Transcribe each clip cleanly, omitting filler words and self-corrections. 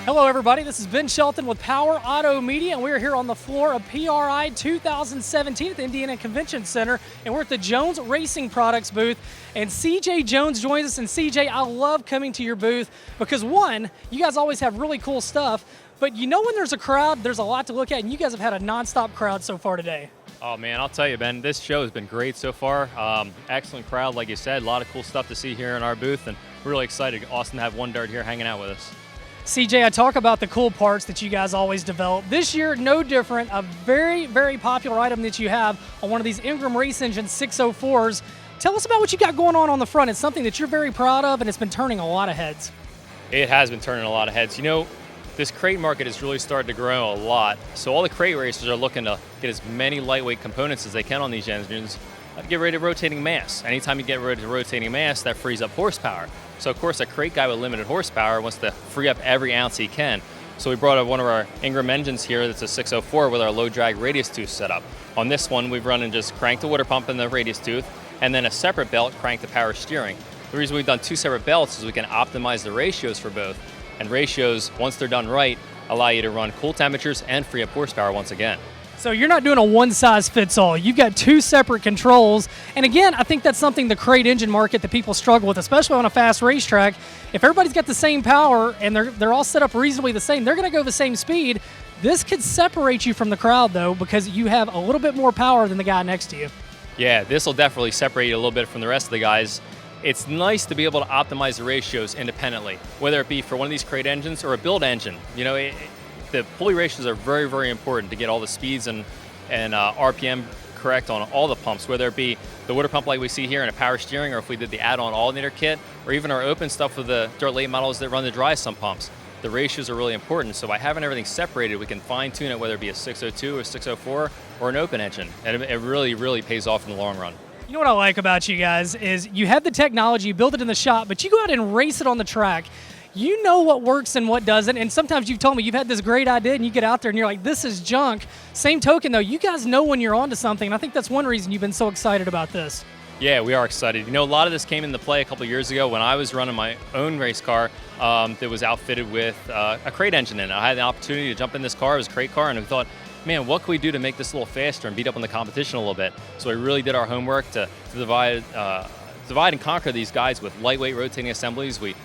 Hello everybody, this is Ben Shelton with Power Automedia, and we're here on the floor of PRI 2017 at the Indiana Convention Center, and we're at the Jones Racing Products booth, and CJ Jones joins us. And CJ, I love coming to your booth because one, you guys always have really cool stuff, but you know when there's a crowd, there's a lot to look at, and you guys have had a non-stop crowd so far today. Oh man, I'll tell you, Ben, this show has been great so far. Excellent crowd, like you said, a lot of cool stuff to see here in our booth, and we're really excited. Awesome to have One Dart here hanging out with us. CJ, I talk about the cool parts that you guys always develop. This year, no different. A very, very popular item that you have on one of these Ingram Race Engine 604s. Tell us about what you got going on the front. It's something that you're very proud of, and it's been turning a lot of heads. It has been turning a lot of heads. You know, this crate market has really started to grow a lot. So all the crate racers are looking to get as many lightweight components as they can on these engines to get rid of rotating mass. Anytime you get rid of rotating mass, that frees up horsepower. So of course, a crate guy with limited horsepower wants to free up every ounce he can. So we brought up one of our Ingram engines here that's a 604 with our low drag radius tooth setup. On this one, we've run and just cranked the water pump in the radius tooth, and then a separate belt cranked the power steering. The reason we've done two separate belts is we can optimize the ratios for both. And ratios, once they're done right, allow you to run cool temperatures and free up horsepower once again. So you're not doing a one-size-fits-all. You've got two separate controls. And again, I think that's something the crate engine market that people struggle with, especially on a fast racetrack. If everybody's got the same power and they're all set up reasonably the same, they're going to go the same speed. This could separate you from the crowd, though, because you have a little bit more power than the guy next to you. Yeah, this will definitely separate you a little bit from the rest of the guys. It's nice to be able to optimize the ratios independently, whether it be for one of these crate engines or a build engine. You know, the pulley ratios are very, very important to get all the speeds and RPM correct on all the pumps, whether it be the water pump like we see here in a power steering, or if we did the add-on alternator kit, or even our open stuff with the dirt late models that run the dry sump pumps. The ratios are really important, so by having everything separated, we can fine-tune it, whether it be a 602, a 604, or an open engine, and it really, really pays off in the long run. You know what I like about you guys is you have the technology, you build it in the shop, but you go out and race it on the track. You know what works and what doesn't, and sometimes you've told me you've had this great idea and you get out there and you're like, this is junk. Same token though, you guys know when you're onto something, and I think that's one reason you've been so excited about this. Yeah, we are excited. You know, a lot of this came into play a couple of years ago when I was running my own race car that was outfitted with a crate engine in it. I had the opportunity to jump in this car, it was a crate car, and we thought, man, what can we do to make this a little faster and beat up on the competition a little bit? So we really did our homework to divide and conquer these guys with lightweight rotating assemblies. We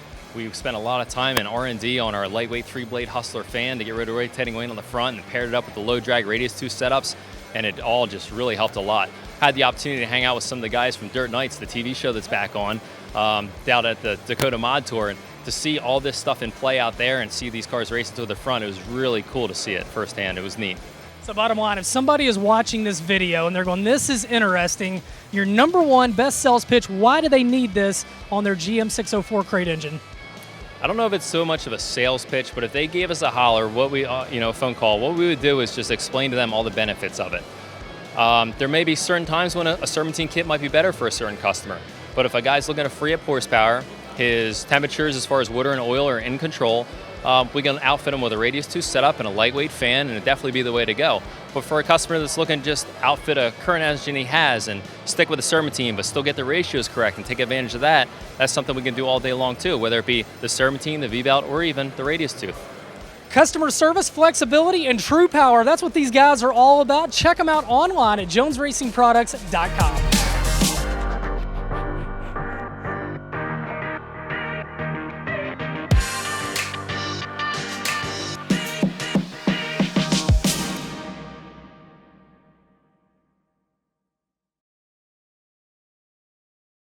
spent a lot of time in R&D on our lightweight 3-blade Hustler fan to get rid of rotating wing on the front, and paired it up with the low drag radius tooth setups, and it all just really helped a lot. Had the opportunity to hang out with some of the guys from Dirt Nights, the TV show that's back on, down at the Dakota Mod Tour, and to see all this stuff in play out there and see these cars racing to the front, it was really cool to see it firsthand. It was neat. So bottom line, if somebody is watching this video and they're going, this is interesting, your number one best sales pitch, why do they need this on their GM 604 crate engine? I don't know if it's so much of a sales pitch, but if they gave us a holler, a phone call, what we would do is just explain to them all the benefits of it. There may be certain times when a serpentine kit might be better for a certain customer, but if a guy's looking to free up horsepower, his temperatures as far as water and oil are in control, we can outfit them with a radius tooth setup and a lightweight fan, and it'd definitely be the way to go. But for a customer that's looking to just outfit a current engine he has and stick with the serpentine but still get the ratios correct and take advantage of that, that's something we can do all day long too, whether it be the serpentine, the V-belt, or even the radius tooth. Customer service, flexibility, and true power. That's what these guys are all about. Check them out online at jonesracingproducts.com.